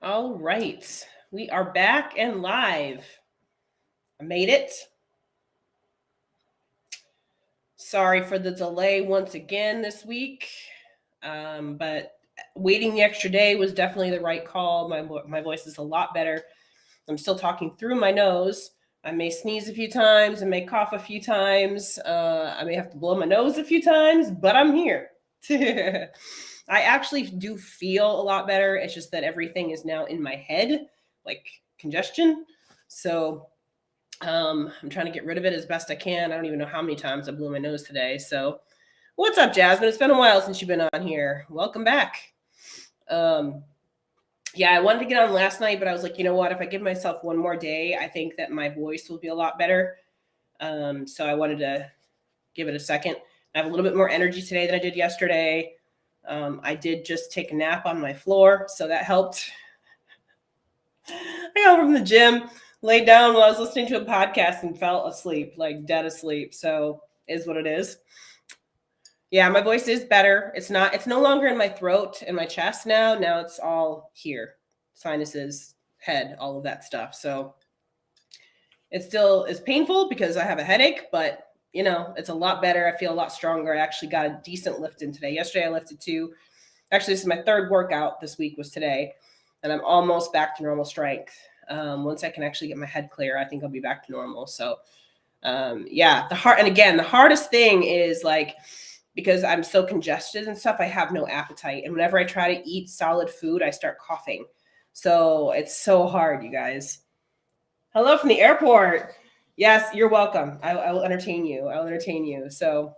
All right. We are back and live. I made it. Sorry for the delay once again this week. But waiting the extra day was definitely the right call. My voice is a lot better. I'm still talking through my nose. I may sneeze a few times. I may cough a few times. I may have to blow my nose a few times, but I'm here. I actually do feel a lot better. It's just that everything is now in my head, like congestion. So I'm trying to get rid of it as best I can. I don't even know how many times I blew my nose today. So, what's up, Jasmine? It's been a while since you've been on here. Welcome back. Yeah, I wanted to get on last night, but I was like, you know what? If I give myself one more day, I think that my voice will be a lot better. So I wanted to give it a second. I have a little bit more energy today than I did yesterday. I did just take a nap on my floor, so that helped. I got from the gym, laid down while I was listening to a podcast and fell asleep, like dead asleep. So is what it is. Yeah, my voice is better. It's no longer in my throat and my chest now. Now it's all here. Sinuses, head, all of that stuff. So it still is painful because I have a headache, but it's a lot better. I feel a lot stronger. I actually got a decent lift in today. Yesterday I lifted 2. Actually, this is my 3rd workout this week was today, and I'm almost back to normal strength. Once I can actually get my head clear, I think I'll be back to normal. So, yeah, the hardest thing is like, because I'm so congested and stuff, I have no appetite. And whenever I try to eat solid food, I start coughing. So it's so hard, you guys. Hello from the airport. Yes, you're welcome. I will entertain you. I'll entertain you. So,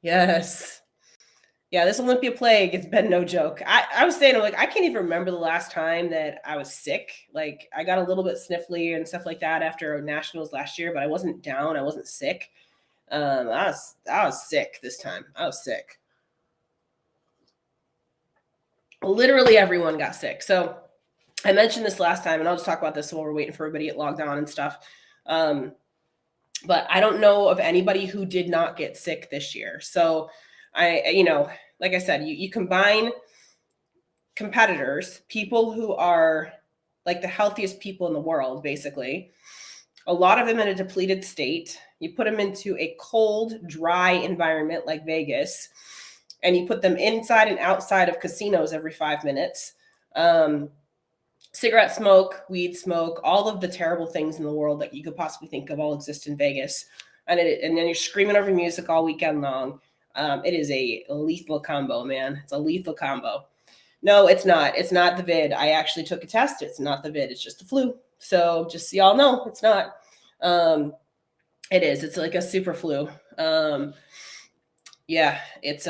yes. Yeah, this Olympia plague, it's been no joke. I was saying, I'm like, I can't even remember the last time that I was sick. Like, I got a little bit sniffly and stuff like that after nationals last year, but I wasn't down. I wasn't sick. I was sick this time. I was sick. Literally everyone got sick. So I mentioned this last time, and I'll just talk about this while we're waiting for everybody to get logged on and stuff. But I don't know of anybody who did not get sick this year. So like I said, you combine competitors, people who are like the healthiest people in the world, basically, a lot of them in a depleted state. You put them into a cold, dry environment like Vegas, and you put them inside and outside of casinos every 5 minutes. Cigarette smoke, weed smoke, all of the terrible things in the world that you could possibly think of all exist in Vegas. And then you're screaming over music all weekend long. It is a lethal combo, man. It's a lethal combo. No, it's not. It's not the vid. I actually took a test. It's not the vid. It's just the flu. So just so y'all know, it's not. It is. It's like a super flu. Yeah, it's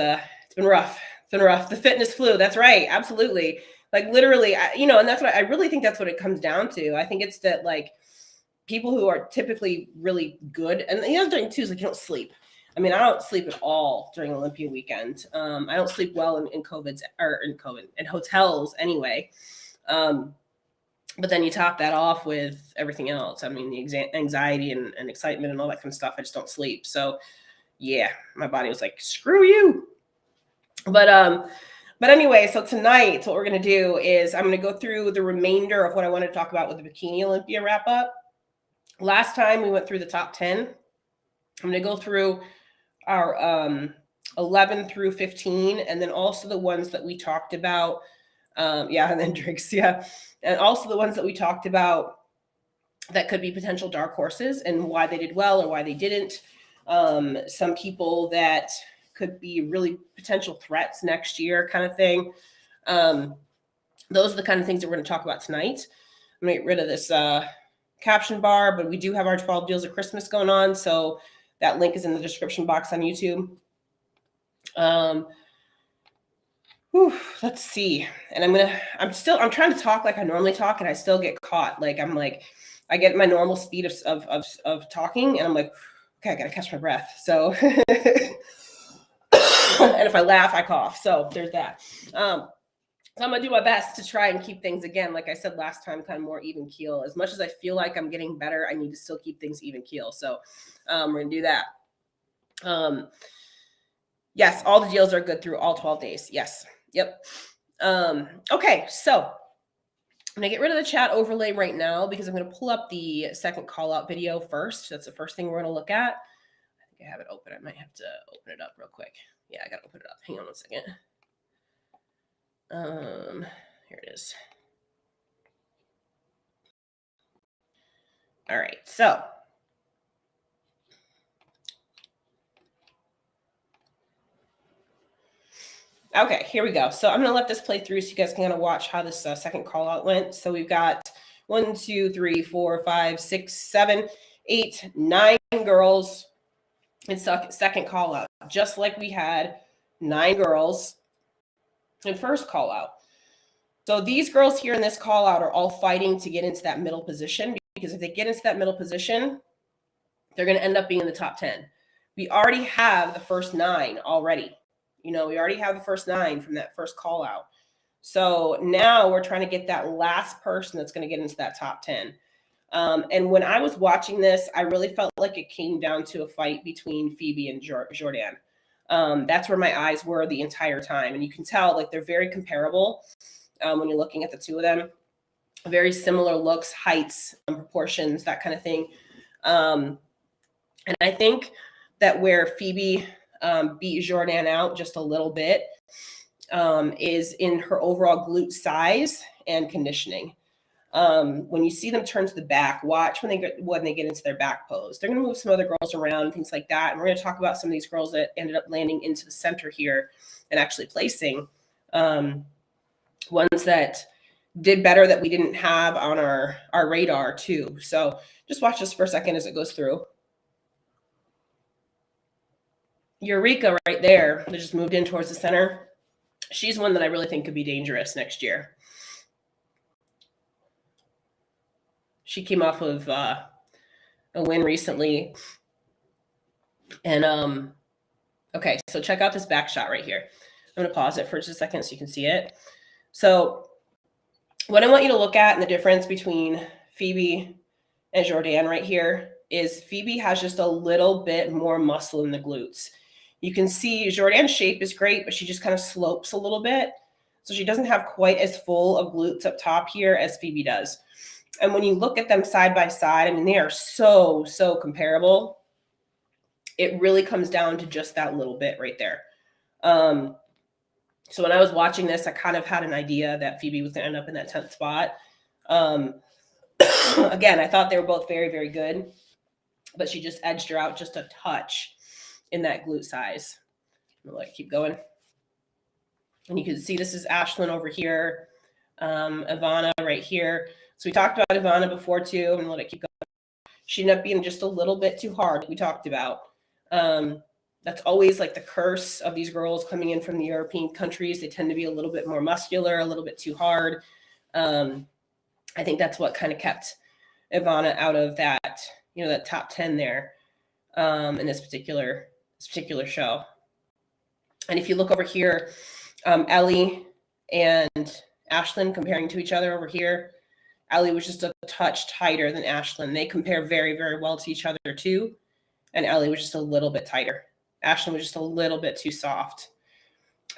been rough. It's been rough. The fitness flu. That's right. Absolutely. Like literally, and that's what I really think that's what it comes down to. I think it's that like people who are typically really good, and the other thing too is like you don't sleep. I mean, I don't sleep at all during Olympia weekend. I don't sleep well in hotels anyway. But then you top that off with everything else. I mean, the anxiety and excitement and all that kind of stuff. I just don't sleep. So yeah, my body was like, screw you. But anyway, so tonight, what we're going to do is I'm going to go through the remainder of what I wanted to talk about with the Bikini Olympia wrap up. Last time we went through the top 10. I'm going to go through our 11 through 15, and then also the ones that we talked about. And then drinks, yeah. And also the ones that we talked about that could be potential dark horses and why they did well or why they didn't. Some people that could be really potential threats next year kind of thing. Those are the kind of things that we're going to talk about tonight. I'm going to get rid of this caption bar, but we do have our 12 deals of Christmas going on. So that link is in the description box on YouTube. Let's see. And I'm trying to talk like I normally talk, and I still get caught. Like I get my normal speed of talking, and I'm like, okay, I gotta catch my breath. So, and if I laugh, I cough. So there's that. So I'm gonna do my best to try and keep things, again, like I said last time, kind of more even keel. As much as I feel like I'm getting better, I need to still keep things even keel. So we're gonna do that. Yes, all the deals are good through all 12 days. Yes. Yep. Okay, so I'm gonna get rid of the chat overlay right now because I'm gonna pull up the second call out video first. That's the first thing we're gonna look at. I think I have it open. I might have to open it up real quick. Yeah, I gotta open it up. Hang on 1 second. Here it is. All right, so okay, here we go. So I'm gonna let this play through so you guys can kind of watch how this second call out went. So we've got 1, 2, 3, 4, 5, 6, 7, 8, 9 girls in second call out, just like we had 9 girls in first call out. So these girls here in this call out are all fighting to get into that middle position, because if they get into that middle position, they're going to end up being in the top 10. We already have the first 9 already. We already have the first 9 from that first call out. So now we're trying to get that last person that's going to get into that top 10. And when I was watching this, I really felt like it came down to a fight between Phoebe and Jordan. That's where my eyes were the entire time. And you can tell like they're very comparable when you're looking at the two of them. Very similar looks, heights, proportions, that kind of thing. And I think that where Phoebe beat Jordan out just a little bit is in her overall glute size and conditioning. When you see them turn to the back, watch when they get into their back pose. They're going to move some other girls around, things like that. And we're going to talk about some of these girls that ended up landing into the center here and actually placing. Ones that did better that we didn't have on our radar too. So just watch this for a second as it goes through. Eureka right there, that just moved in towards the center. She's one that I really think could be dangerous next year. She came off of a win recently. And okay, so check out this back shot right here. I'm going to pause it for just a second so you can see it. So what I want you to look at and the difference between Phoebe and Jordan right here is Phoebe has just a little bit more muscle in the glutes. You can see Jordan's shape is great, but she just kind of slopes a little bit. So she doesn't have quite as full of glutes up top here as Phoebe does. And when you look at them side by side, I mean, they are so comparable. It really comes down to just that little bit right there. So when I was watching this, I kind of had an idea that Phoebe was going to end up in that 10th spot. Again, I thought they were both very, very good, but she just edged her out just a touch in that glute size. I'm going to keep going. And you can see this is Ashlyn over here, Ivana right here. So we talked about Ivana before too. I'm going to let it keep going. She ended up being just a little bit too hard, we talked about. That's always like the curse of these girls coming in from the European countries. They tend to be a little bit more muscular, a little bit too hard. I think that's what kind of kept Ivana out of that, that top 10 there in this particular show. And if you look over here, Ellie and Ashlyn comparing to each other over here, Ellie was just a touch tighter than Ashlyn. They compare very, very well to each other too. And Ellie was just a little bit tighter. Ashlyn was just a little bit too soft.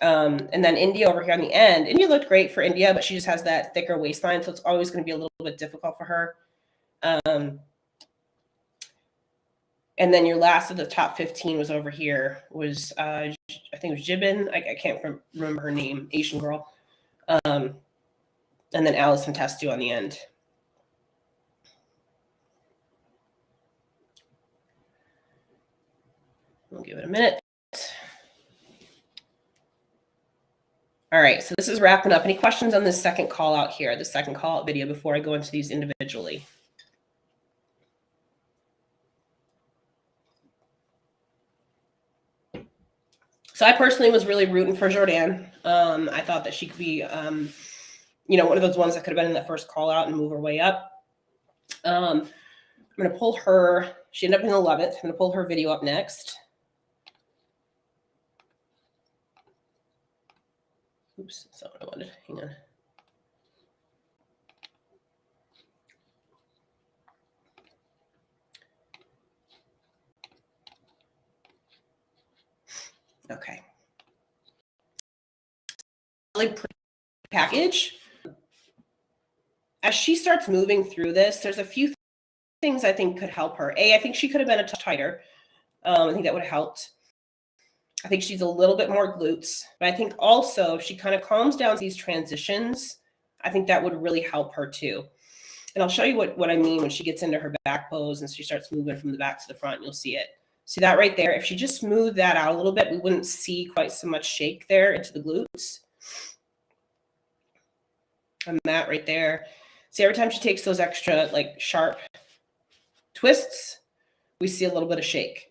And then India over here on the end. India looked great for India, but she just has that thicker waistline, so it's always going to be a little bit difficult for her. And then your last of the top 15 was over here, was I think it was Jibin. I can't remember her name, Asian girl. And then Allison Testu on the end. We'll give it a minute. All right, so this is wrapping up. Any questions on this second call out here, the second call out video, before I go into these individually? So I personally was really rooting for Jordan. I thought that she could be, one of those ones that could have been in that first call out and move her way up. I'm going to pull her. She ended up in 11th. I'm going to pull her video up next. Oops, that's not what I wanted. Hang on. Okay, really pretty package. As she starts moving through this, there's a few things I think could help her. I think she could have been a touch tighter. I think that would have helped. I think she's a little bit more glutes, but I think also if she kind of calms down these transitions, I think that would really help her too. And I'll show you what I mean when she gets into her back pose and she starts moving from the back to the front. You'll see it. See that right there? If she just smoothed that out a little bit, we wouldn't see quite so much shake there into the glutes. And that right there. See, every time she takes those extra like sharp twists, we see a little bit of shake.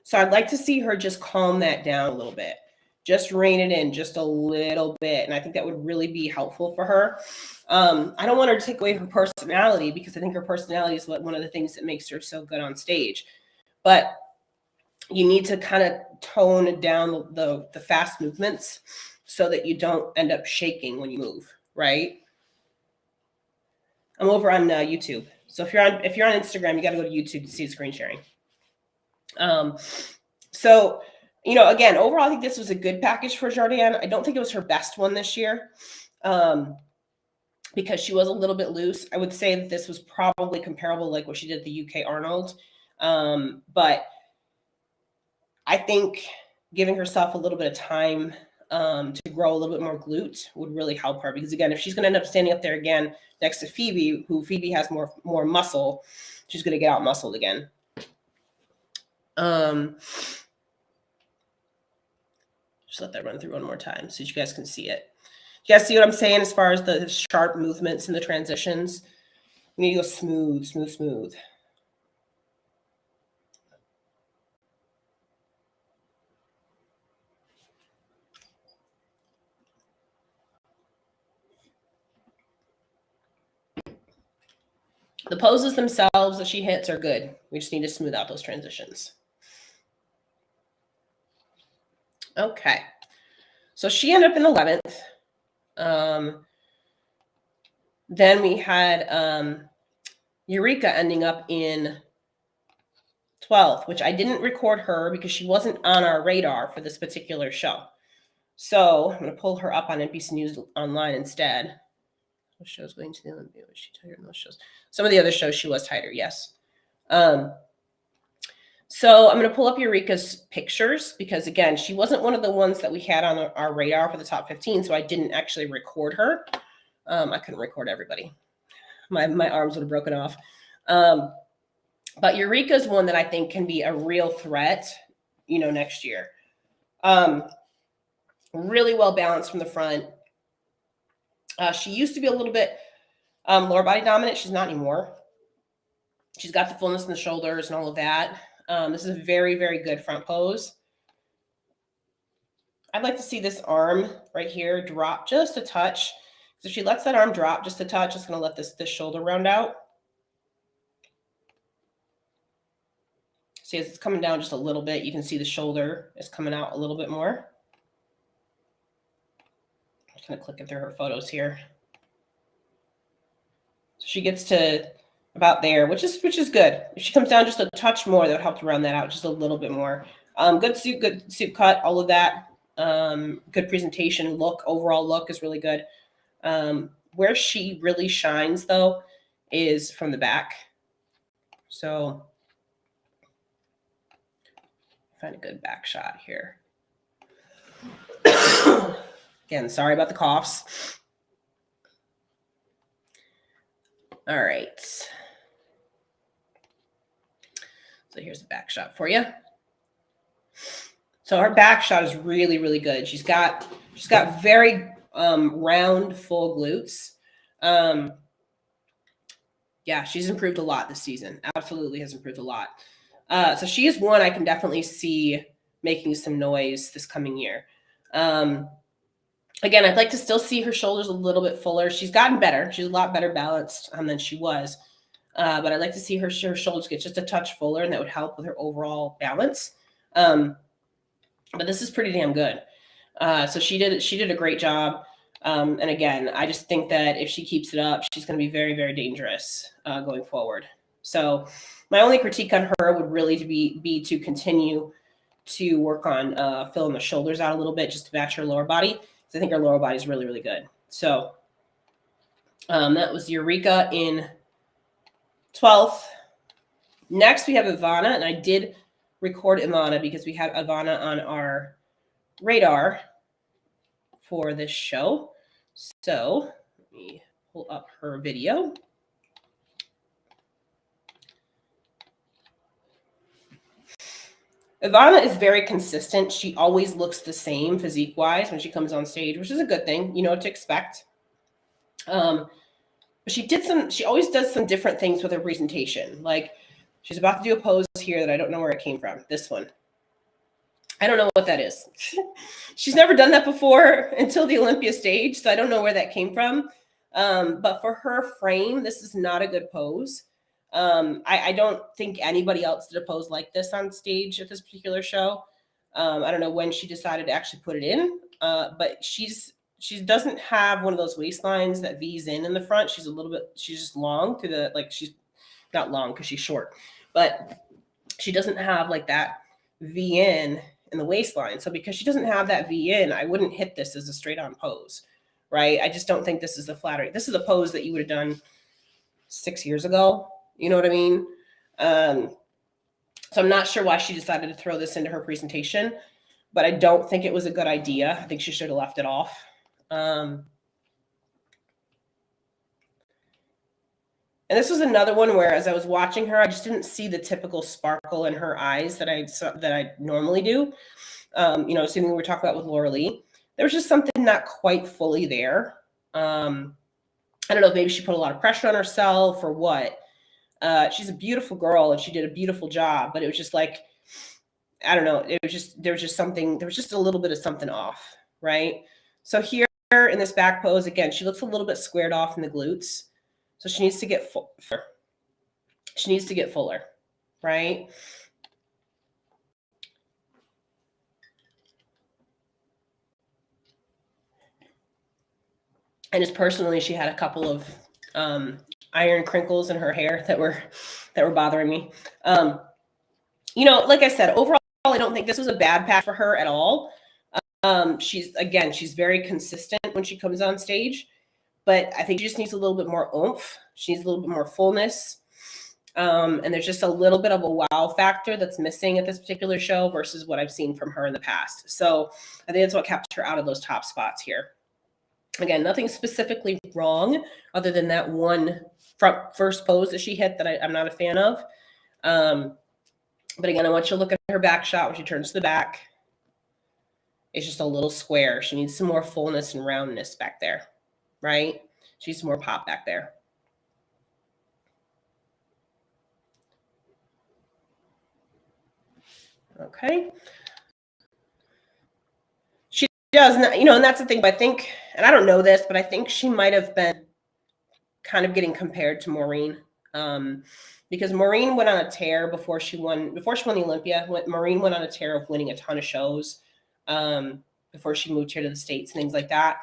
So I'd like to see her just calm that down a little bit. Just rein it in just a little bit. And I think that would really be helpful for her. I don't want her to take away her personality, because I think her personality is one of the things that makes her so good on stage. But you need to kind of tone down the fast movements so that you don't end up shaking when you move, right? I'm over on YouTube. So if you're on Instagram, you got to go to YouTube to see the screen sharing. So, you know, again, overall, I think this was a good package for Jordan. I don't think it was her best one this year, because she was a little bit loose. I would say that this was probably comparable, like what she did at the UK Arnold. But I think giving herself a little bit of time to grow a little bit more glute would really help her, because again, if she's going to end up standing up there again next to Phoebe, who Phoebe has more muscle, she's going to get out muscled again. Just let that run through one more time so you guys can see it. You guys see what I'm saying as far as the sharp movements and the transitions? We need to go smooth, smooth, smooth. The poses themselves that she hits are good. We just need to smooth out those transitions. Okay. So she ended up in 11th. Then we had Eureka ending up in 12th, which I didn't record her because she wasn't on our radar for this particular show. So I'm going to pull her up on NBC News Online instead. What show's going to the Olympia? Was she tighter in those shows? Some of the other shows she was tighter, yes. So I'm going to pull up Eureka's pictures because, again, she wasn't one of the ones that we had on our radar for the top 15, so I didn't actually record her. I couldn't record everybody. My arms would have broken off. But Eureka's one that I think can be a real threat, you know, next year. Really well balanced from the front. She used to be a little bit lower body dominant. She's not anymore. She's got the fullness in the shoulders and all of that. This is a very, very good front pose. I'd like to see this arm right here drop just a touch. So if she lets that arm drop just a touch, it's going to let this shoulder round out. See, as it's coming down just a little bit, you can see the shoulder is coming out a little bit more. I'm just going to click it through her photos here. So she gets to about there, which is good. If she comes down just a touch more, that would help to round that out just a little bit more. Good suit cut, all of that. Good presentation, look, overall look is really good. Where she really shines, though, is from the back. So find a good back shot here. Again, sorry about the coughs. All right. So here's the back shot for you. So her back shot is really, really good. She's got very round, full glutes. Yeah, she's improved a lot this season. Absolutely has improved a lot. So she is one I can definitely see making some noise this coming year. Again, I'd like to still see her shoulders a little bit fuller. She's gotten better. She's a lot better balanced than she was. But I'd like to see her shoulders get just a touch fuller, and that would help with her overall balance. But this is pretty damn good. So she did a great job. And again, I just think that if she keeps it up, she's going to be very, very dangerous going forward. So my only critique on her would really be to continue to work on filling the shoulders out a little bit just to match her lower body. So I think her lower body is really, really good. So that was Eureka in 12th. Next, we have Ivana, and I did record Ivana because we had Ivana on our radar for this show. So let me pull up her video. Ivana is very consistent. She always looks the same physique-wise when she comes on stage, which is a good thing. You know what to expect. But she always does some different things with her presentation. Like she's about to do a pose here that I don't know where it came from. This one. I don't know what that is. She's never done that before until the Olympia stage, so I don't know where that came from. But for her frame, this is not a good pose. I don't think anybody else did a pose like this on stage at this particular show. I don't know when she decided to actually put it in, but she doesn't have one of those waistlines that V's in the front. She's just long to the, like, she's not long because she's short, but she doesn't have like that V in the waistline. So because she doesn't have that V in, I wouldn't hit this as a straight on pose, right? I just don't think this is a flattering. This is a pose that you would have done 6 years ago. You know what I mean? So I'm not sure why she decided to throw this into her presentation, but I don't think it was a good idea. I think she should have left it off. And this was another one where, as I was watching her, I just didn't see the typical sparkle in her eyes that I normally do. Assuming we were talking about with Laura Lee, there was just something not quite fully there. I don't know if maybe she put a lot of pressure on herself or what. She's a beautiful girl and she did a beautiful job, but it was just like, I don't know. There was just a little bit of something off, right? So here in this back pose, again, she looks a little bit squared off in the glutes. So she needs to get fuller, right? And just personally, she had a couple of iron crinkles in her hair that were bothering me. Like I said, overall, I don't think this was a bad pass for her at all. She's very consistent when she comes on stage, but I think she just needs a little bit more oomph. She needs a little bit more fullness. And there's just a little bit of a wow factor that's missing at this particular show versus what I've seen from her in the past. So I think that's what kept her out of those top spots here. Again, nothing specifically wrong other than that one first pose that she hit that I'm not a fan of. But again, I want you to look at her back shot when she turns to the back. It's just a little square. She needs some more fullness and roundness back there, right? She needs some more pop back there. Okay. She does not, and that's the thing. But I think, and I don't know this, but I think she might have been kind of getting compared to Maureen. Because Maureen went on a tear before she won the Olympia. Maureen went on a tear of winning a ton of shows before she moved here to the States and things like that.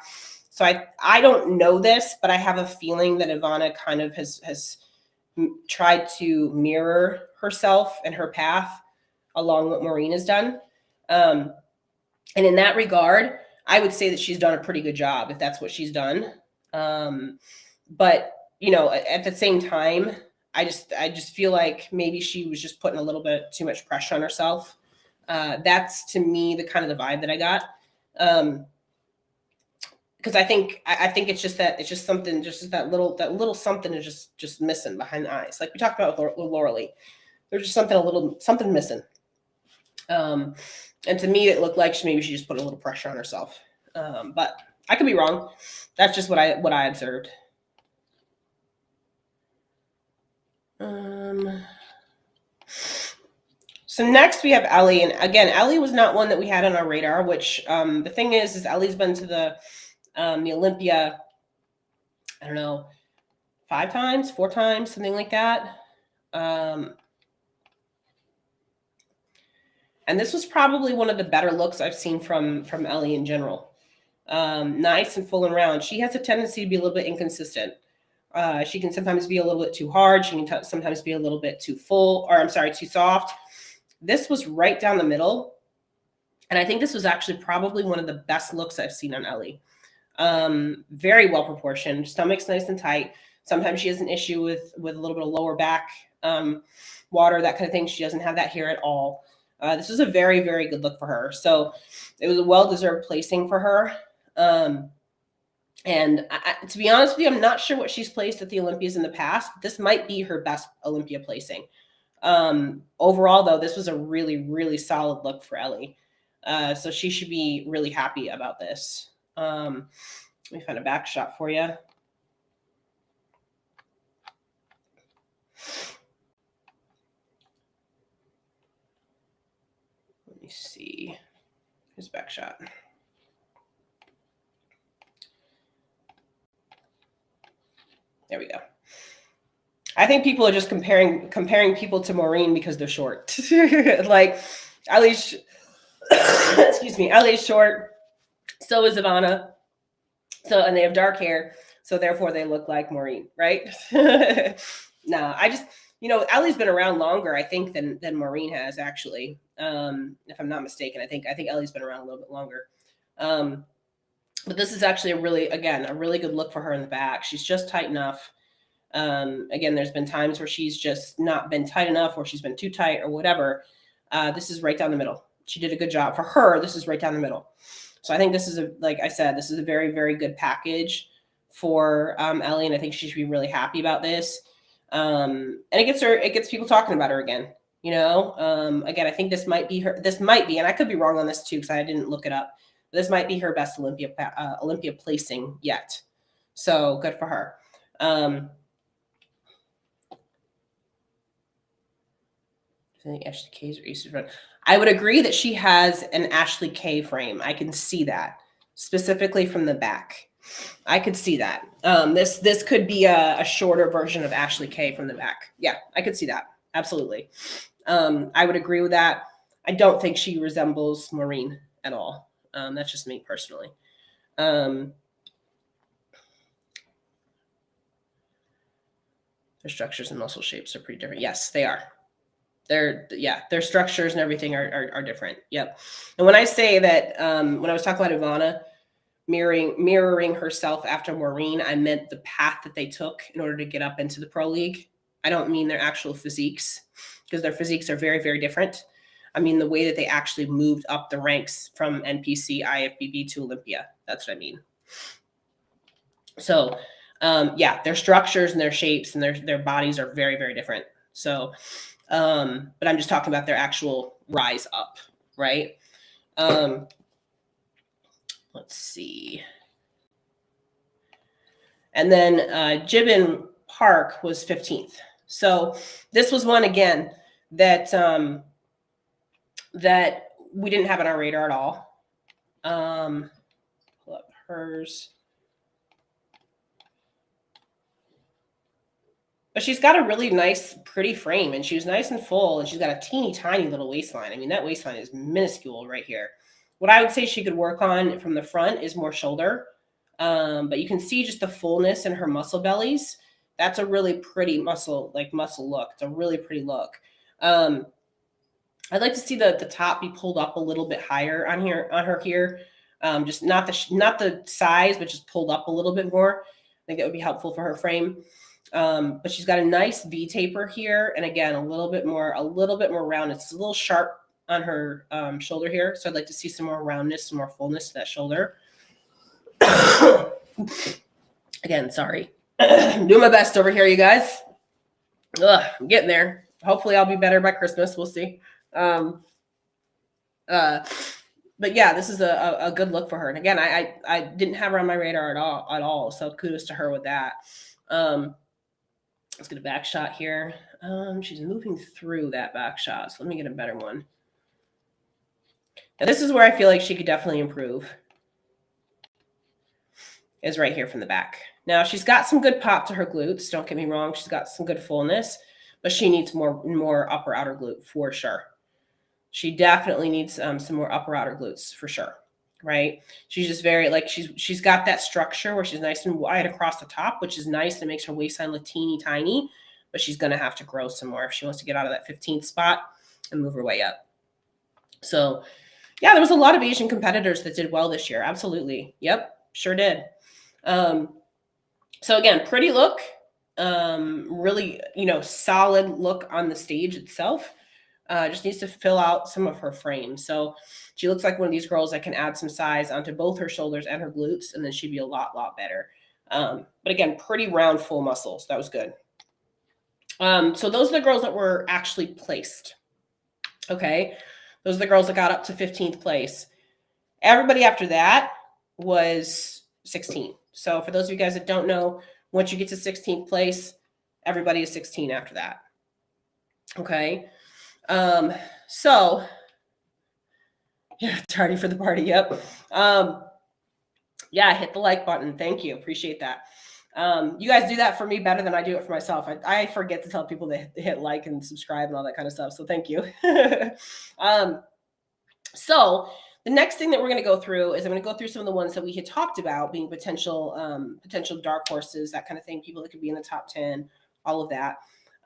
So I don't know this, but I have a feeling that Ivana kind of has tried to mirror herself and her path along what Maureen has done. And in that regard, I would say that she's done a pretty good job if that's what she's done. But at the same time, I just feel like maybe she was just putting a little bit too much pressure on herself. That's to me the kind of the vibe that I got. Because I think it's just something, just that little something is just missing behind the eyes. Like we talked about with Laura Lee, there's just something missing. And to me, it looked like maybe she just put a little pressure on herself. But I could be wrong. That's just what I observed. So next we have Ellie, and again, Ellie was not one that we had on our radar. Which the thing is Ellie's been to the Olympia, I don't know, 4 times, something like that. And this was probably one of the better looks I've seen from Ellie in general. Nice and full and round. She has a tendency to be a little bit inconsistent. She can sometimes be a little bit too hard. She can sometimes be a little bit too soft. This was right down the middle. And I think this was actually probably one of the best looks I've seen on Ellie. Very well proportioned, stomach's nice and tight. Sometimes she has an issue with a little bit of lower back water, that kind of thing. She doesn't have that here at all. This was a very, very good look for her. So it was a well-deserved placing for her. And to be honest with you, I'm not sure what she's placed at the Olympias in the past. This might be her best Olympia placing. Overall, though, this was a really, really solid look for Ellie. So she should be really happy about this. Let me find a back shot for you. Let me see. Here's back shot. There we go. I think people are just comparing people to Maureen because they're short. Like Ellie's, excuse me, Ellie's short. So is Ivana. So, and they have dark hair. So therefore they look like Maureen, right? No, I just, Ellie's been around longer, I think, than Maureen has, actually. If I'm not mistaken, I think Ellie's been around a little bit longer. But this is actually a really good look for her in the back. She's just tight enough. Again, there's been times where she's just not been tight enough, or she's been too tight or whatever. This is right down the middle. She did a good job. For her, this is right down the middle. So I think this is like I said, this is a very, very good package for Ellie, and I think she should be really happy about this. And it gets people talking about her again. Again, I think this might be, and I could be wrong on this too because I didn't look it up. This might be her best Olympia placing yet. So good for her. I think Ashley K's Easter front. I would agree that she has an Ashley K frame. I can see that specifically from the back. I could see that. This could be a shorter version of Ashley K from the back. Yeah, I could see that. Absolutely. I would agree with that. I don't think she resembles Maureen at all. That's just me personally. Their structures and muscle shapes are pretty different. Yes, they are. Their structures and everything are different. Yep. And when I say that, when I was talking about Ivana mirroring herself after Maureen, I meant the path that they took in order to get up into the pro league. I don't mean their actual physiques, because their physiques are very, very different. I mean the way that they actually moved up the ranks from NPC, IFBB to Olympia. That's what I mean. So, their structures and their shapes and their bodies are very, very different. So, but I'm just talking about their actual rise up, right? Let's see. And then Gibbon Park was 15th. So this was one, again, that that we didn't have on our radar at all. Pull up hers. But she's got a really nice, pretty frame, and she's nice and full, and she's got a teeny tiny little waistline. I mean, that waistline is minuscule right here. What I would say she could work on from the front is more shoulder. But you can see just the fullness in her muscle bellies. That's a really pretty muscle look. It's a really pretty look. I'd like to see the top be pulled up a little bit higher on her here. Just not the size, but just pulled up a little bit more. I think that would be helpful for her frame. But she's got a nice V taper here, and again, a little bit more round. It's a little sharp on her shoulder here, so I'd like to see some more roundness, some more fullness to that shoulder. Again, sorry. Doing my best over here, you guys. I'm getting there. Hopefully I'll be better by Christmas. We'll see. But yeah, this is a good look for her. And again, I didn't have her on my radar at all. So kudos to her with that. Let's get a back shot here. She's moving through that back shot. So let me get a better one. Now this is where I feel like she could definitely improve. Is right here from the back. Now she's got some good pop to her glutes. Don't get me wrong. She's got some good fullness, but she needs more upper outer glute for sure. She definitely needs some more upper outer glutes for sure. Right? She's just very she's got that structure where she's nice and wide across the top, which is nice and makes her waistline look teeny tiny, but she's going to have to grow some more if she wants to get out of that 15th spot and move her way up. So Yeah, there was a lot of Asian competitors that did well this year. Absolutely. Yep, sure did. So again, pretty look, really, solid look on the stage itself. Just needs to fill out some of her frame. So she looks like one of these girls that can add some size onto both her shoulders and her glutes, and then she'd be a lot better. But again, pretty round, full muscles. That was good. So those are the girls that were actually placed. Okay. Those are the girls that got up to 15th place. Everybody after that was 16. So for those of you guys that don't know, once you get to 16th place, everybody is 16 after that. Okay. So yeah, tardy for the party. Yep. Yeah, hit the like button. Thank you. Appreciate that. You guys do that for me better than I do it for myself. I forget to tell people to hit like and subscribe and all that kind of stuff. So thank you. So the next thing that we're going to go through is I'm going to go through some of the ones that we had talked about being potential dark horses, that kind of thing, people that could be in the top 10, all of that.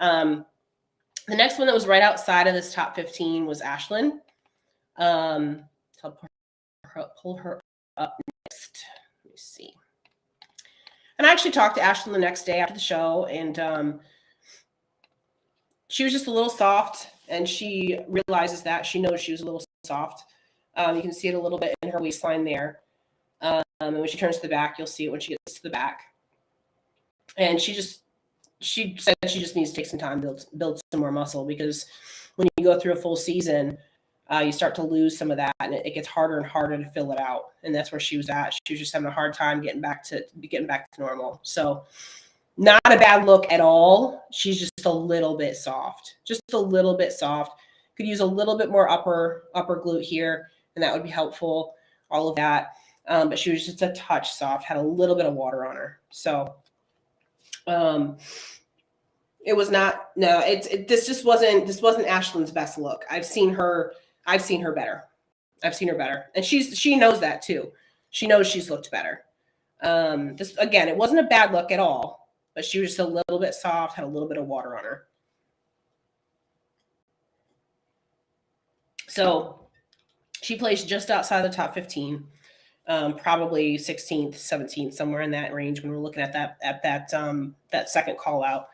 The next one that was right outside of this top 15 was Ashlyn. So I'll pull her up next. Let me see. And I actually talked to Ashlyn the next day after the show, and she was just a little soft, and she realizes that. She knows she was a little soft. You can see it a little bit in her waistline there. And when she turns to the back, you'll see it when she gets to the back. And she said she just needs to take some time to build some more muscle, because when you go through a full season, you start to lose some of that, and it gets harder and harder to fill it out. And that's where she was at. She was just having a hard time getting back to normal. So not a bad look at all. She's just a little bit soft, Could use a little bit more upper glute here, and that would be helpful. All of that. But she was just a touch soft, had a little bit of water on her. So it was not, no, this wasn't Ashlyn's best look. I've seen her better. And she knows that too. She knows she's looked better. This, again, it wasn't a bad look at all, but she was just a little bit soft, had a little bit of water on her. So she placed just outside the top 15, probably 16th, 17th, somewhere in that range when we're looking at that second call out.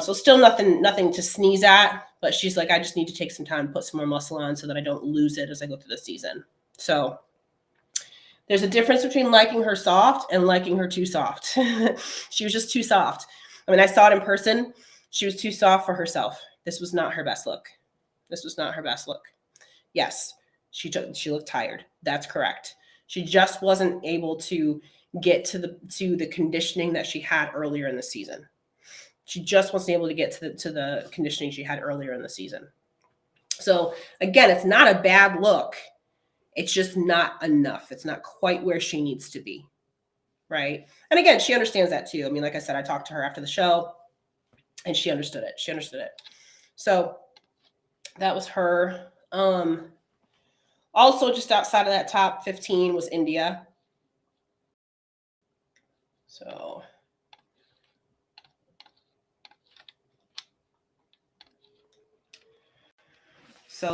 So still nothing to sneeze at, but she's like, I just need to take some time, put some more muscle on so that I don't lose it as I go through the season. So there's a difference between liking her soft and liking her too soft. She was just too soft. I mean, I saw it in person. She was too soft for herself. This was not her best look. Yes, she looked tired. That's correct. She just wasn't able to get to the conditioning that she had earlier in the season. She just wasn't able to get to the conditioning she had earlier in the season. So again, it's not a bad look. It's just not enough. It's not quite where she needs to be, right? And again, she understands that too. I mean, like I said, I talked to her after the show, and she understood it. So that was her. Also, just outside of that top 15 was India. So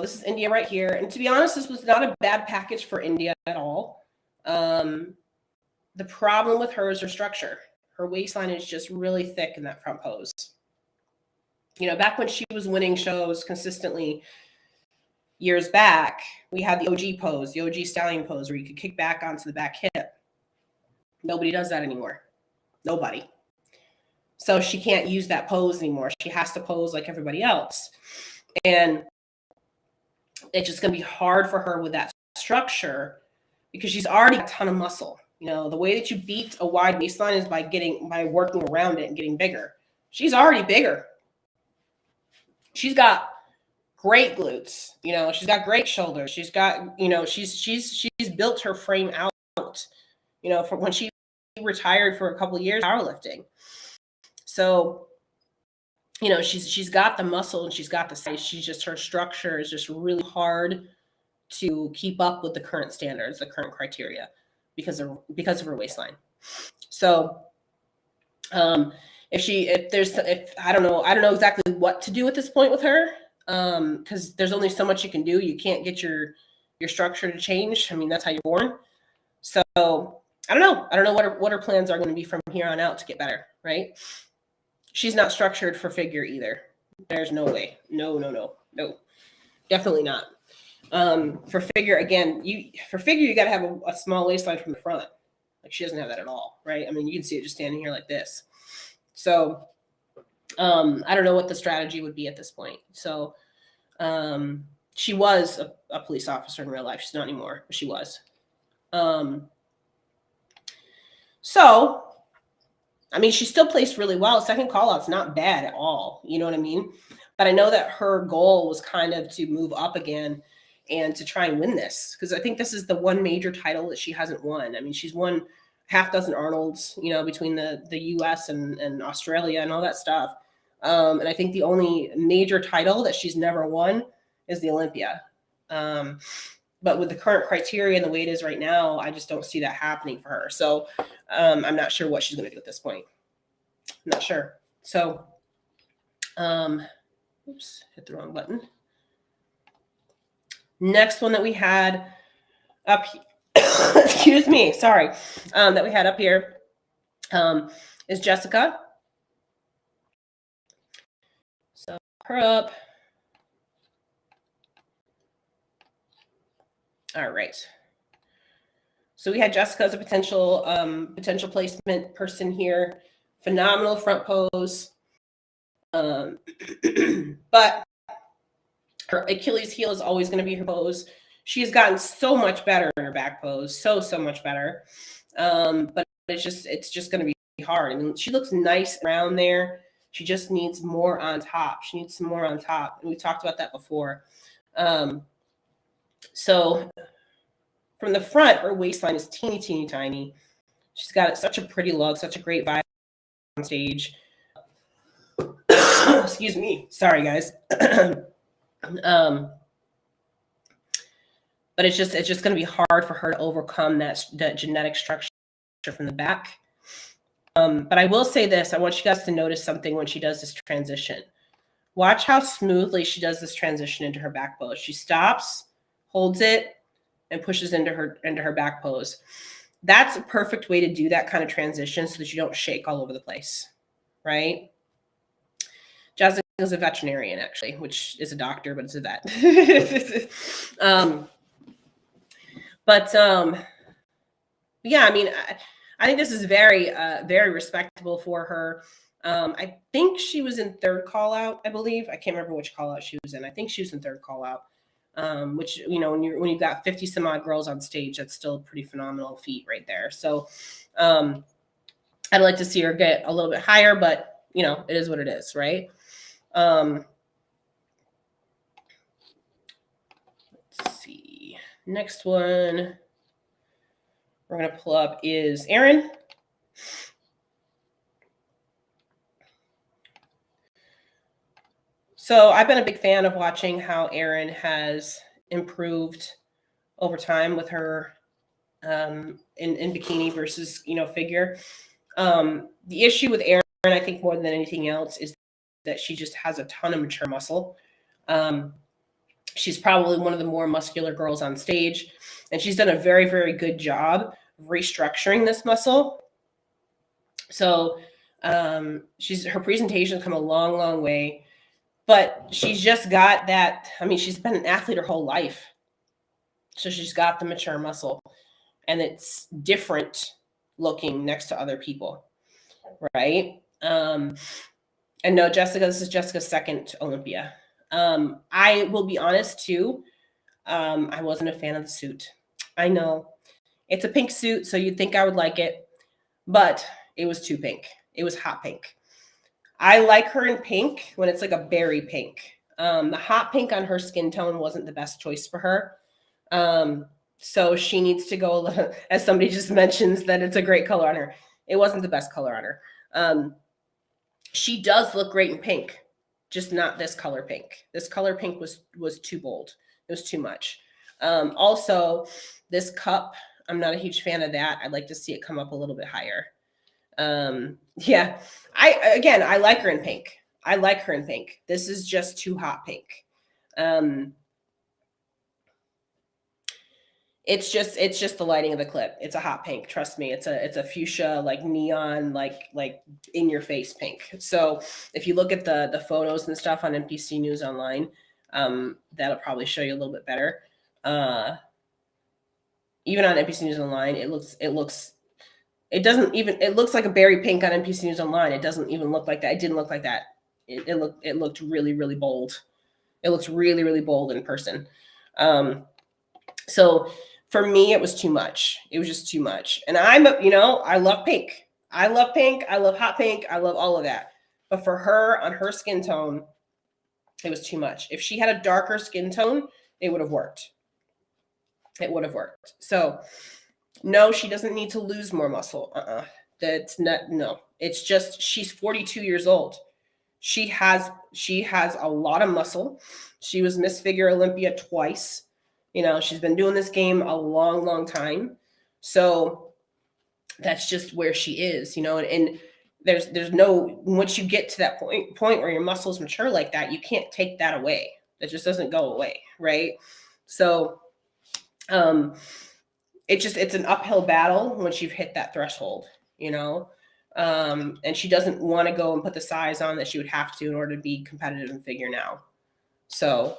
this is India right here. And to be honest, this was not a bad package for India at all. The problem with her is her structure. Her waistline is just really thick in that front pose. Back when she was winning shows consistently years back, we had the OG pose, the OG stallion pose, where you could kick back onto the back hip. Nobody does that anymore. Nobody. So she can't use that pose anymore. She has to pose like everybody else. And it's just going to be hard for her with that structure, because she's already got a ton of muscle. The way that you beat a wide waistline is by working around it and getting bigger. She's already bigger. She's got great glutes. She's got great shoulders. She's got, she's built her frame out, from when she retired for a couple of years powerlifting. So, she's got the muscle and she's got the size. Her structure is just really hard to keep up with the current standards, the current criteria, because of her waistline. So, if I don't know exactly what to do at this point with her, because there's only so much you can do. You can't get your your structure to change. I mean, that's how you're born. So I don't know. I don't know what her plans are going to be from here on out to get better, right? She's not structured for figure either. There's no way. No. Definitely not. For figure, again, you got to have a small waistline from the front. Like she doesn't have that at all, right? I mean, you can see it just standing here like this. So I don't know what the strategy would be at this point. So she was a police officer in real life. She's not anymore, but she was. So, I mean, she still placed really well. Second call out's not bad at all. You know what I mean? But I know that her goal was kind of to move up again and to try and win this, because I think this is the one major title that she hasn't won. I mean, she's won half dozen Arnolds, you know, between the US and Australia and all that stuff. And I think the only major title that she's never won is the Olympia. But with the current criteria and the way it is right now, I just don't see that happening for her. So I'm not sure what she's going to do at this point. I'm not sure. So, oops, hit the wrong button. Next one that we had up here, excuse me, sorry, that we had up here is Jessica. So her up. All right. So we had Jessica as a potential placement person here. Phenomenal front pose. But her Achilles heel is always going to be her pose. She has gotten so much better in her back pose. So much better. But it's just going to be hard. I mean, she looks nice around there. She just needs more on top. She needs some more on top. And we talked about that before. So from the front, her waistline is teeny tiny. She's got such a pretty look, such a great vibe on stage. Excuse me. Sorry, guys. But it's just going to be hard for her to overcome that genetic structure from the back. But I will say this. I want you guys to notice something when she does this transition. Watch how smoothly she does this transition into her back pose. She stops, holds it, and pushes into her back pose. That's a perfect way to do that kind of transition so that you don't shake all over the place, right? Jessica is a veterinarian, actually, which is a doctor, but it's a vet. Yeah, I mean, I think this is very respectable for her. I think she was in third call out, I believe. I can't remember which call out she was in. I think she was in third call out. Which, you know, when you've got 50 some odd girls on stage, that's still a pretty phenomenal feat right there. So I'd like to see her get a little bit higher, but you know, it is what it is, right? Let's see. Next one we're going to pull up is Erin. So I've been a big fan of watching how Erin has improved over time with her in bikini versus, you know, figure. The issue with Erin, I think more than anything else, is that she just has a ton of mature muscle. She's probably one of the more muscular girls on stage, and she's done a very good job of restructuring this muscle. So her presentation's come a long way. But she's just got that. I mean, she's been an athlete her whole life. So she's got the mature muscle. And it's different looking next to other people. Right? And no, Jessica, this is Jessica's second Olympia. I will be honest, too. I wasn't a fan of the suit. I know. It's a pink suit, so you'd think I would like it. But it was too pink. It was hot pink. I like her in pink when it's like a berry pink. The hot pink on her skin tone wasn't the best choice for her. So she needs to go a little, as somebody just mentions that it's a great color on her. It wasn't the best color on her. She does look great in pink, just not this color pink. This color pink was too bold. It was too much. Also, this cup, I'm not a huge fan of that. I'd like to see it come up a little bit higher. Yeah, I like her in pink. I like her in pink. This is just too hot pink. It's just the lighting of the clip. It's a hot pink. Trust me. It's a fuchsia, like neon, like in your face pink. So if you look at the photos and stuff on NPC News Online, that'll probably show you a little bit better. Even on NPC News Online, it looks it looks like a berry pink on NPC News Online. It doesn't even look like that. It didn't look like that. It looked really, really bold. It looks really, really bold in person. So for me, it was too much. It was just too much. And I love pink. I love pink. I love hot pink. I love all of that. But for her, on her skin tone, it was too much. If she had a darker skin tone, it would have worked. It would have worked. So no, she doesn't need to lose more muscle. That's not, no. It's just she's 42 years old. She has a lot of muscle. She was Miss Figure Olympia twice. She's been doing this game a long, long time. So that's just where she is, and there's no, once you get to that point where your muscles mature like that, you can't take that away. That just doesn't go away. Right. So, it's an uphill battle once you've hit that threshold, and she doesn't want to go and put the size on that she would have to in order to be competitive in figure now. So,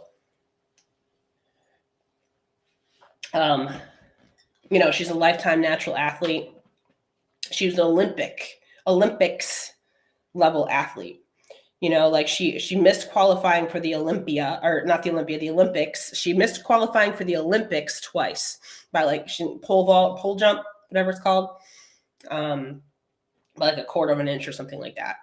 she's a lifetime natural athlete. She was an Olympics level athlete. Like she missed qualifying for the Olympia, or not the Olympia, the Olympics. She missed qualifying for the Olympics twice by pole jump, whatever it's called, by like a quarter of an inch or something like that.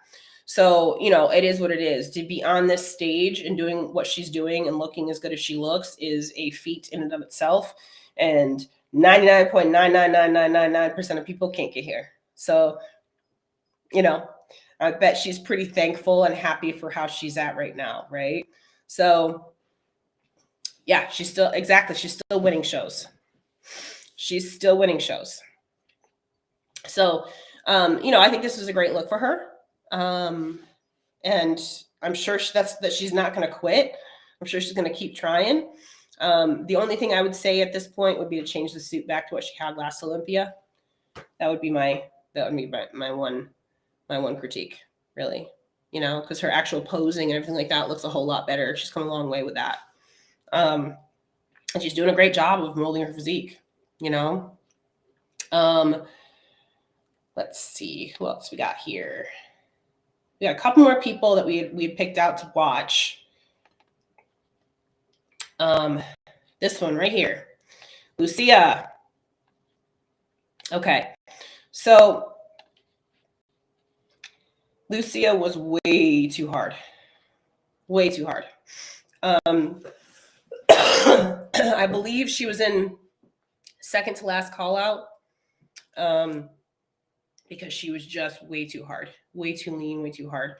So, it is what it is. To be on this stage and doing what she's doing and looking as good as she looks is a feat in and of itself. And 99.99999% of people can't get here. So, I bet she's pretty thankful and happy for how she's at right now, right? So, yeah, she's still winning shows. She's still winning shows. So, I think this was a great look for her. And I'm sure that she's not going to quit. I'm sure she's going to keep trying. The only thing I would say at this point would be to change the suit back to what she had last Olympia. That would be my one critique, really, because her actual posing and everything like that looks a whole lot better. She's come a long way with that. And she's doing a great job of molding her physique, Let's see who else we got here. We got a couple more people that we had picked out to watch. This one right here, Lucia. Okay, so Lucia was way too hard. Way too hard. I believe she was in second to last call out. Because she was just way too hard, way too lean, way too hard.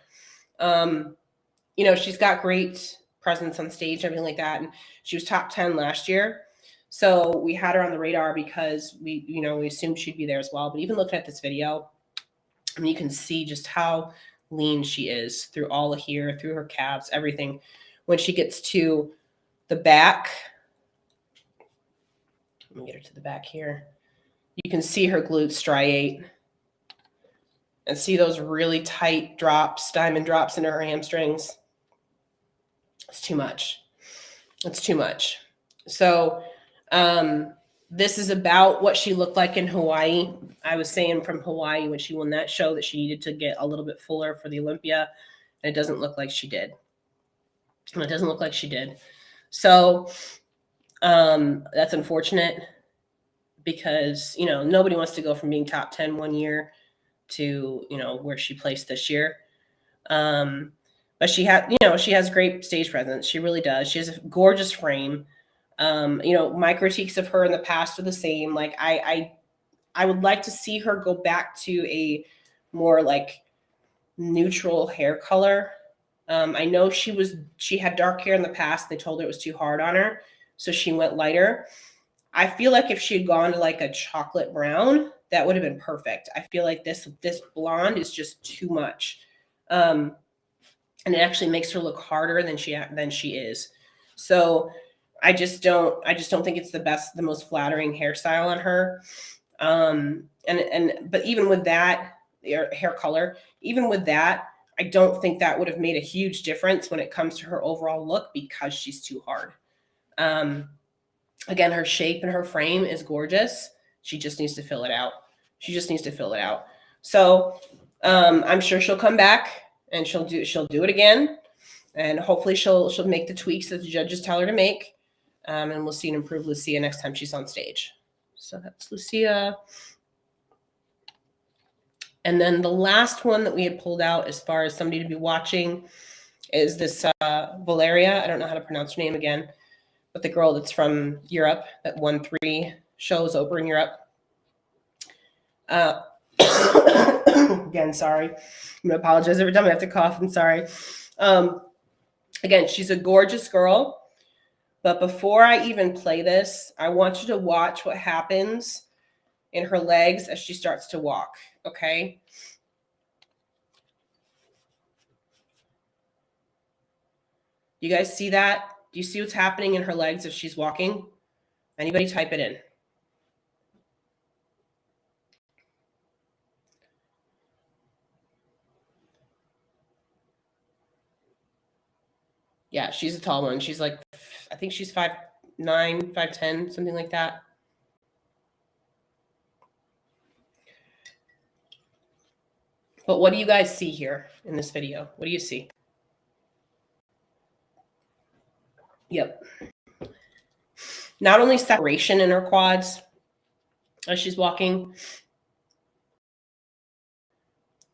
She's got great presence on stage, everything like that. And she was top 10 last year. So we had her on the radar because we assumed she'd be there as well. But even looking at this video, you can see just how lean she is through all of here, through her calves, everything. When she gets to the back, let me get her to the back here. You can see her glutes striate and see those really tight drops, diamond drops into her hamstrings. It's too much. It's too much. So this is about what she looked like in Hawaii. I was saying from Hawaii when she won that show that she needed to get a little bit fuller for the Olympia, and it doesn't look like she did. So that's unfortunate because, nobody wants to go from being top 10 one year to, where she placed this year. But she has great stage presence. She really does. She has a gorgeous frame. My critiques of her in the past are the same. Like I would like to see her go back to a more like neutral hair color. I know she had dark hair in the past. They told her it was too hard on her, so she went lighter. I feel like if she had gone to like a chocolate brown, that would have been perfect. I feel like this blonde is just too much. And it actually makes her look harder than she is. So I just don't think it's the most flattering hairstyle on her. But even with that, hair color, even with that, I don't think that would have made a huge difference when it comes to her overall look because she's too hard. Again, her shape and her frame is gorgeous. She just needs to fill it out. So I'm sure she'll come back and she'll do it again, and hopefully she'll make the tweaks that the judges tell her to make, and we'll see an improved Lucia next time she's on stage. So that's Lucia. And then the last one that we had pulled out as far as somebody to be watching is this Valeria. I don't know how to pronounce her name again, but the girl that's from Europe that won 3 shows over in Europe. Again, sorry. I'm going to apologize every time I have to cough. I'm sorry. Again, she's a gorgeous girl. But before I even play this, I want you to watch what happens in her legs as she starts to walk, okay? You guys see that? Do you see what's happening in her legs as she's walking? Anybody type it in. Yeah, she's a tall one. She's like, I think she's 5'9", 5'10", something like that. But what do you guys see here in this video? What do you see? Yep. Not only separation in her quads as she's walking.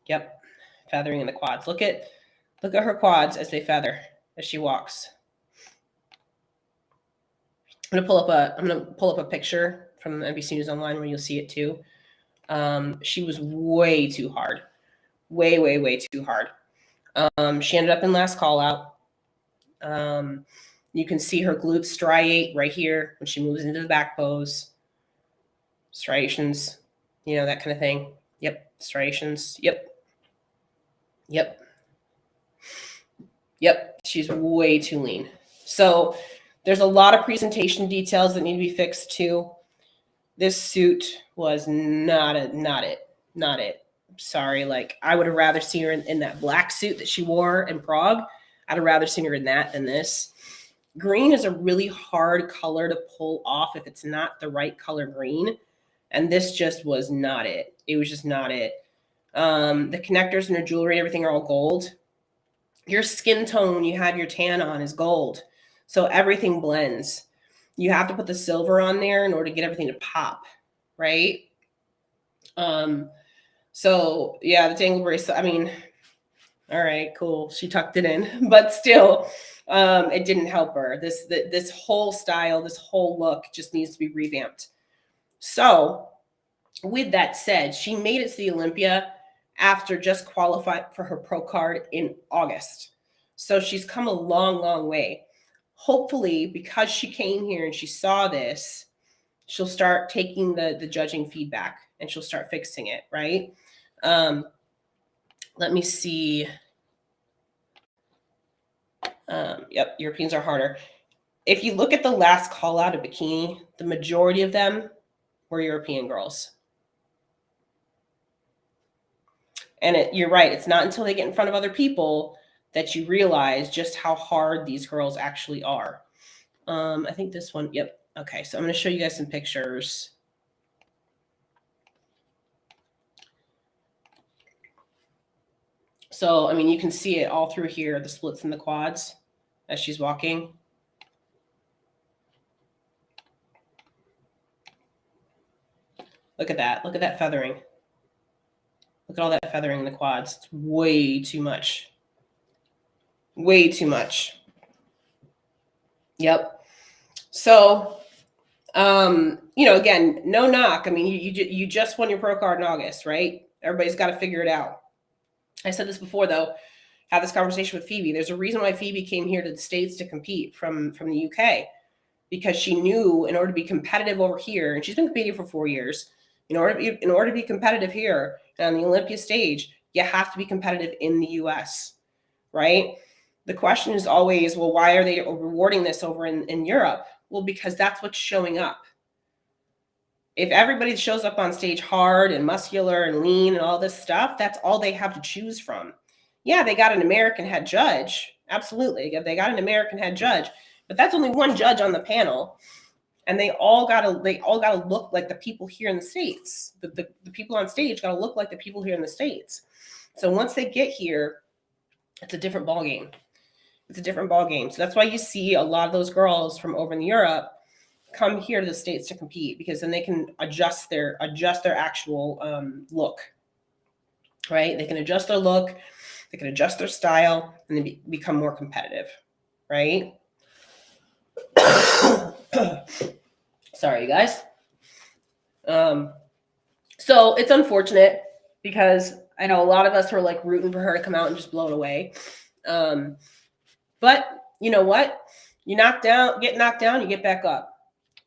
Yep. Feathering in the quads. Look at her quads as they feather as she walks. I'm gonna pull up a picture from NBC News Online where you'll see it too. She was way too hard. Way too hard. She ended up in last call out. You can see her glutes striate right here when she moves into the back pose. Striations, you know, that kind of thing. Yep, striations. Yep. She's way too lean. So there's a lot of presentation details that need to be fixed too. This suit was not it. Sorry, like I would have rather seen her in that black suit that she wore in Prague. I'd have rather seen her in that than this. Green is a really hard color to pull off if it's not the right color green. And this just was not it. It was just not it. The connectors and her jewelry and everything are all gold. Your skin tone when you have your tan on is gold. So everything blends. You have to put the silver on there in order to get everything to pop, right? So yeah, the dangle bracelet, I mean, all right, cool. She tucked it in, but still, it didn't help her. This whole style, this whole look just needs to be revamped. So with that said, she made it to the Olympia after just qualifying for her pro card in August. So she's come a long way. Hopefully, because she came here and she saw this, she'll start taking the judging feedback and she'll start fixing it, right? Let me see. Yep, Europeans are harder. If you look at the last call out of Bikini, the majority of them were European girls. And you're right, it's not until they get in front of other people that you realize just how hard these girls actually are. I think this one, yep. Okay, so I'm going to show you guys some pictures. So, I mean, you can see it all through here, the splits in the quads as she's walking. Look at that. Look at that feathering. Look at all that feathering in the quads. It's way too much. Way too much. Yep. So, you know, again, no knock. I mean, you just won your pro card in August, right? Everybody's got to figure it out. I said this before, though. Had this conversation with Phoebe. There's a reason why Phoebe came here to the States to compete from the UK, because she knew in order to be competitive over here, and she's been competing for 4 years, in order to be competitive here on the Olympia stage, you have to be competitive in the US, right? The question is always, well, why are they rewarding this over in Europe? Well, because that's what's showing up. If everybody shows up on stage hard and muscular and lean and all this stuff, that's all they have to choose from. Yeah, they got an American head judge. Absolutely. They got an American head judge, but that's only one judge on the panel. And they all gotta look like the people here in the States. The people on stage gotta look like the people here in the States. So once they get here, it's a different ballgame. It's a different ballgame. So that's why you see a lot of those girls from over in Europe come here to the States to compete, because then they can adjust their actual look, right? They can adjust their look, they can adjust their style, and they become more competitive, right? Sorry, you guys. So it's unfortunate because I know a lot of us are like rooting for her to come out and just blow it away. But you know what? You get knocked down, you get back up,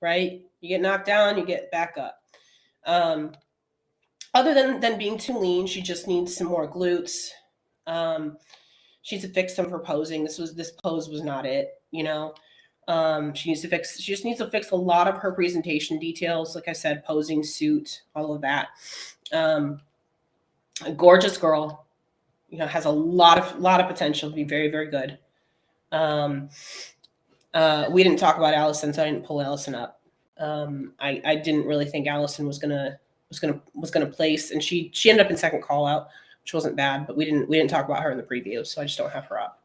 right? You get knocked down, you get back up. Other than being too lean, she just needs some more glutes. She needs to fix some of her posing. This pose was not it, you know. She just needs to fix a lot of her presentation details. Like I said, posing, suit, all of that. A gorgeous girl, you know, has a lot of potential to be very, very good. We didn't talk about Allison, so I didn't pull Allison up. I didn't really think Allison was gonna place, and she ended up in second call out, which wasn't bad, but we didn't talk about her in the preview, so I just don't have her up.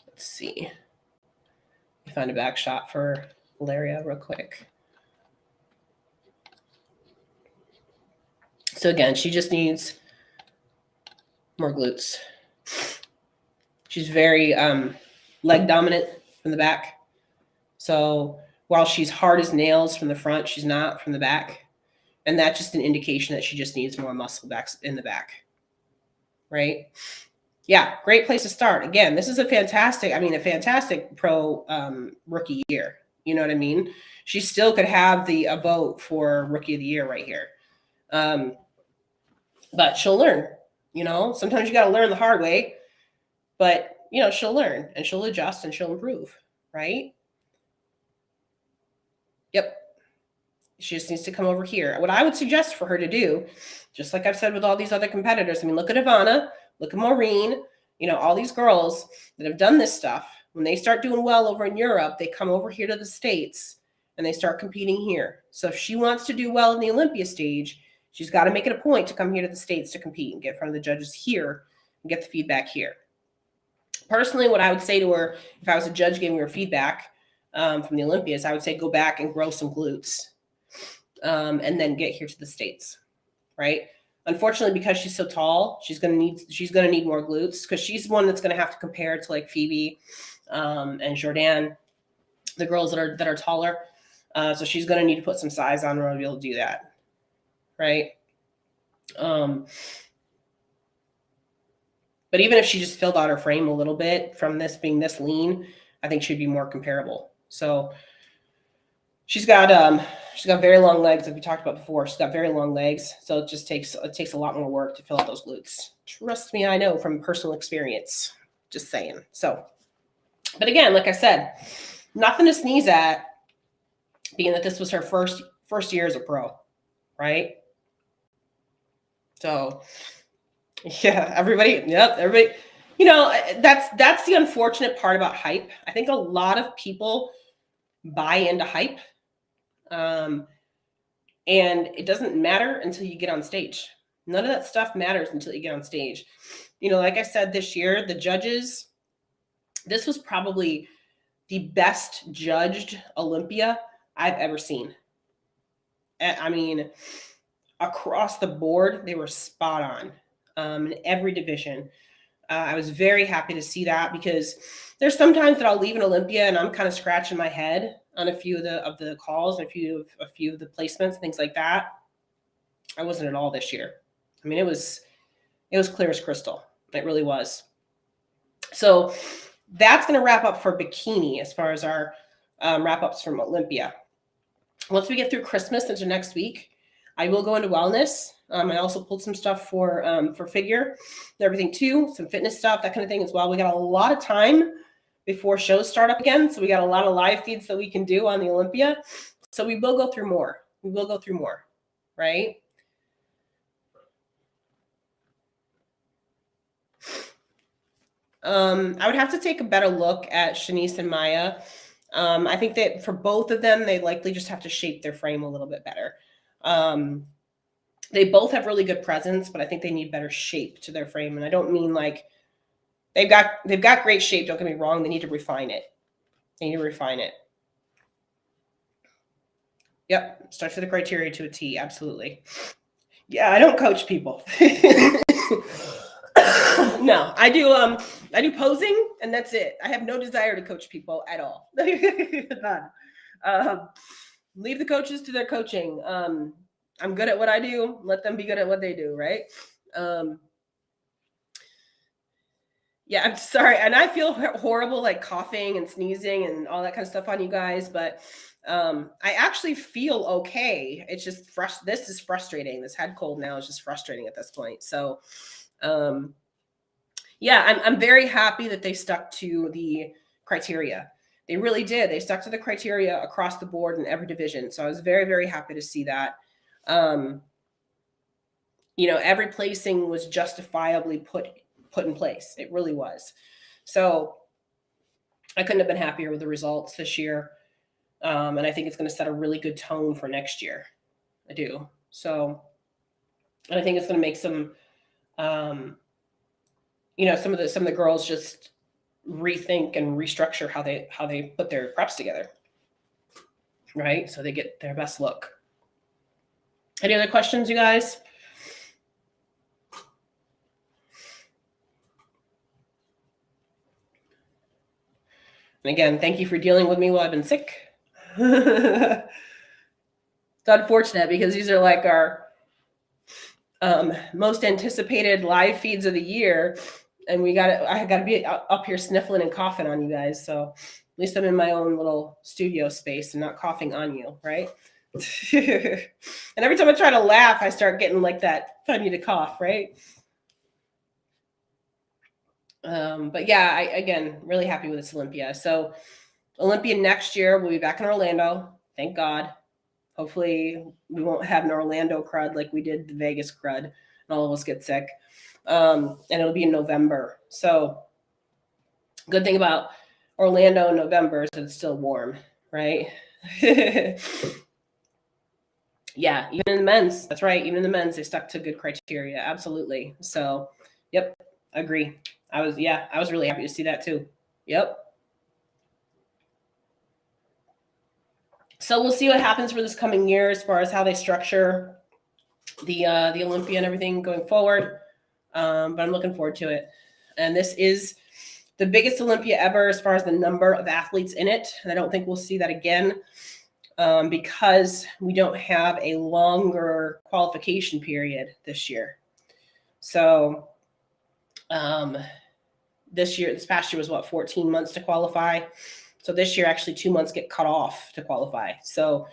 Let's see. Let me find a back shot for Valeria real quick. So again, she just needs more glutes. She's very leg dominant from the back. So while she's hard as nails from the front, she's not from the back. And that's just an indication that she just needs more muscle backs in the back. Right? Yeah, great place to start. Again, this is a fantastic pro rookie year. You know what I mean? She still could have a vote for rookie of the year right here. But she'll learn, you know, sometimes you got to learn the hard way, but you know, she'll learn and she'll adjust and she'll improve. Right? Yep. She just needs to come over here. What I would suggest for her to do, just like I've said with all these other competitors, I mean, look at Ivana, look at Maureen, you know, all these girls that have done this stuff. When they start doing well over in Europe, they come over here to the States and they start competing here. So if she wants to do well in the Olympia stage, she's got to make it a point to come here to the States to compete and get in front of the judges here and get the feedback here. Personally, what I would say to her, if I was a judge giving her feedback from the Olympias, I would say go back and grow some glutes and then get here to the States, right? Unfortunately, because she's so tall, she's gonna need more glutes, because she's one that's gonna have to compare to like Phoebe and Jordan, the girls that are taller. So she's gonna need to put some size on her to be able to do that, right? But even if she just filled out her frame a little bit from this being this lean, I think she'd be more comparable. So she's got very long legs, like we talked about before. She's got very long legs, so it takes a lot more work to fill out those glutes. Trust me, I know from personal experience. Just saying. So, but again, like I said, nothing to sneeze at, being that this was her first year as a pro, right? So, yeah, everybody. You know, that's the unfortunate part about hype. I think a lot of people buy into hype. And it doesn't matter until you get on stage. None of that stuff matters until you get on stage. You know, like I said, this year, the judges, this was probably the best judged Olympia I've ever seen. I mean, across the board, they were spot on in every division. I was very happy to see that, because there's sometimes that I'll leave an Olympia and I'm kind of scratching my head on a few of the calls and a few of the placements, things like that. I wasn't at all this year. I mean, it was clear as crystal. It really was. So that's going to wrap up for Bikini as far as our wrap-ups from Olympia. Once we get through Christmas into next week, I will go into wellness. I also pulled some stuff for figure and everything too, some fitness stuff, that kind of thing as well. We got a lot of time before shows start up again. So we got a lot of live feeds that we can do on the Olympia. So we will go through more. We will go through more, right? I would have to take a better look at Shanice and Maya. I think that for both of them, they likely just have to shape their frame a little bit better. They both have really good presence, but I think they need better shape to their frame. And I don't mean like they've got great shape. Don't get me wrong. They need to refine it. They need to refine it. Yep. Start to the criteria to a T. Absolutely. Yeah. I don't coach people. No, I do posing and that's it. I have no desire to coach people at all. None. Leave the coaches to their coaching. I'm good at what I do. Let them be good at what they do, right? Yeah, I'm sorry. And I feel horrible, like coughing and sneezing and all that kind of stuff on you guys, but I actually feel okay. It's just this is frustrating. This head cold now is just frustrating at this point. So yeah, I'm very happy that they stuck to the criteria. They really did. They stuck to the criteria across the board in every division. So I was very, very happy to see that. Every placing was justifiably put in place. It really was. So I couldn't have been happier with the results this year. And I think it's going to set a really good tone for next year. I do. So, and I think it's going to make some, some of the girls just rethink and restructure how they put their preps together. Right. So they get their best look. Any other questions, you guys? And again, thank you for dealing with me while I've been sick. It's unfortunate because these are like our most anticipated live feeds of the year. And I got to be up here sniffling and coughing on you guys. So at least I'm in my own little studio space and not coughing on you, right? And every time I try to laugh, I start getting like that funny to cough, right? But yeah, again, really happy with this Olympia. So Olympia next year, we'll be back in Orlando. Thank God. Hopefully we won't have an Orlando crud like we did the Vegas crud and all of us get sick. And it'll be in November. So good thing about Orlando in November is that it's still warm, right? Yeah, even in the men's, that's right. Even in the men's, they stuck to good criteria. Absolutely. So, yep, agree. I was really happy to see that too. Yep. So we'll see what happens for this coming year as far as how they structure the Olympia and everything going forward. But I'm looking forward to it. And this is the biggest Olympia ever as far as the number of athletes in it. And I don't think we'll see that again because we don't have a longer qualification period this year. So this past year was 14 months to qualify. So this year, actually 2 months get cut off to qualify. So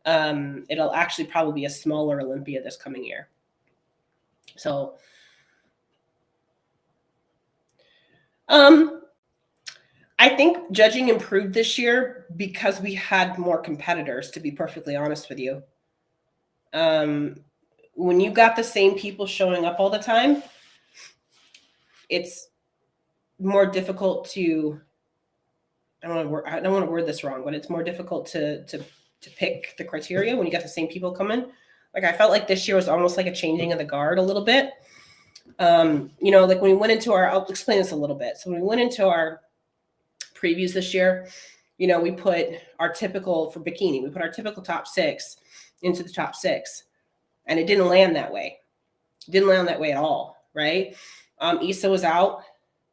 it'll actually probably be a smaller Olympia this coming year. So I think judging improved this year because we had more competitors, to be perfectly honest with you. When you got the same people showing up all the time, it's more difficult to, I don't want to word this wrong, but it's more difficult to pick the criteria when you got the same people coming. Like I felt like this year was almost like a changing of the guard a little bit. Like when we went into I'll explain this a little bit. So when we went into our previews this year, we put our typical for bikini, we put our typical top 6 into the top 6, and it didn't land that way. It didn't land that way at all, right? Issa was out,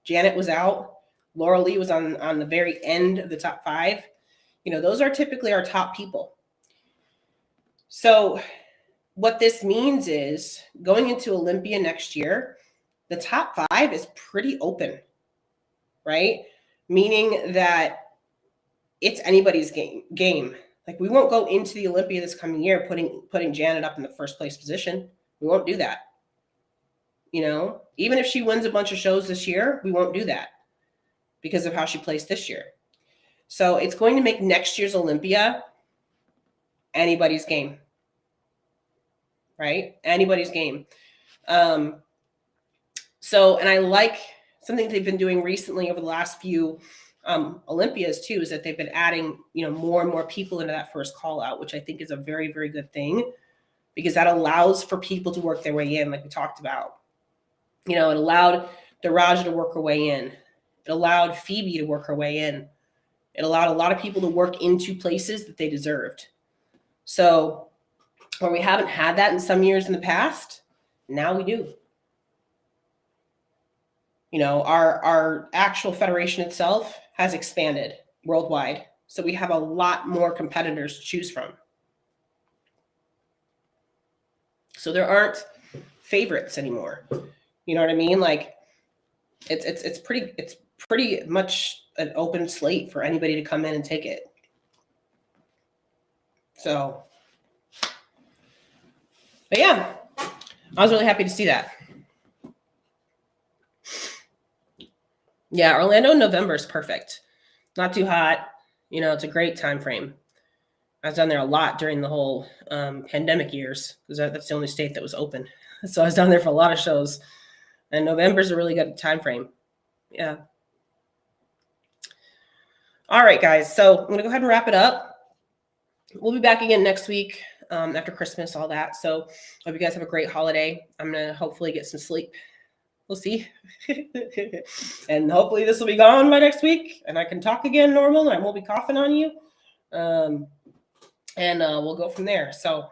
Janet was out, Laura Lee was on the very end of the top 5. Those are typically our top people. So what this means is going into Olympia next year, the top 5 is pretty open, right? Meaning that it's anybody's game. Like we won't go into the Olympia this coming year putting Janet up in the first place position. We won't do that. Even if she wins a bunch of shows this year, we won't do that. because of how she placed this year. So it's going to make next year's Olympia anybody's game, right? Anybody's game. So, and I like something they've been doing recently over the last few Olympias too, is that they've been adding, more and more people into that first call out, which I think is a very, very good thing, because that allows for people to work their way in, like we talked about. It allowed Daraja to work her way in. It allowed Phoebe to work her way in. It allowed a lot of people to work into places that they deserved. So where we haven't had that in some years in the past, now we do. Our actual federation itself has expanded worldwide. So we have a lot more competitors to choose from. So there aren't favorites anymore. You know what I mean? Like it's pretty much an open slate for anybody to come in and take it. So, but yeah, I was really happy to see that. Yeah, Orlando in November is perfect. Not too hot. It's a great time frame. I was down there a lot during the whole pandemic years, because that's the only state that was open. So I was down there for a lot of shows. And November is a really good time frame. Yeah. All right, guys. So I'm going to go ahead and wrap it up. We'll be back again next week after Christmas, all that. So hope you guys have a great holiday. I'm going to hopefully get some sleep. We'll see. And hopefully this will be gone by next week and I can talk again normal and I won't be coughing on you. And we'll go from there. So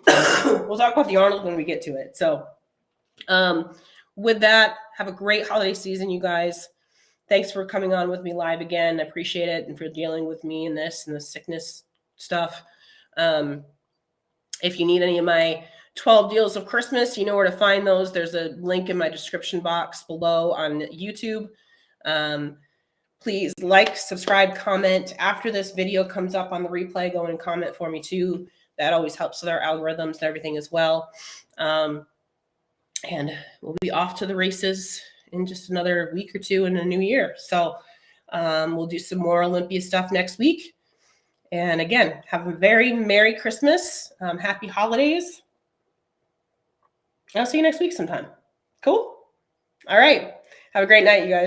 we'll talk about the Arnold when we get to it. So with that, have a great holiday season, you guys. Thanks for coming on with me live again. I appreciate it, and for dealing with me in this and the sickness stuff. If you need any of my 12 deals of Christmas, you know where to find those. There's a link in my description box below on YouTube. Please like, subscribe, comment. After this video comes up on the replay, go and comment for me too. That always helps with our algorithms and everything as well. And we'll be off to the races in just another week or two in the new year. So we'll do some more Olympia stuff next week. And again, have a very Merry Christmas. Happy holidays. I'll see you next week sometime. Cool? All right. Have a great night, you guys.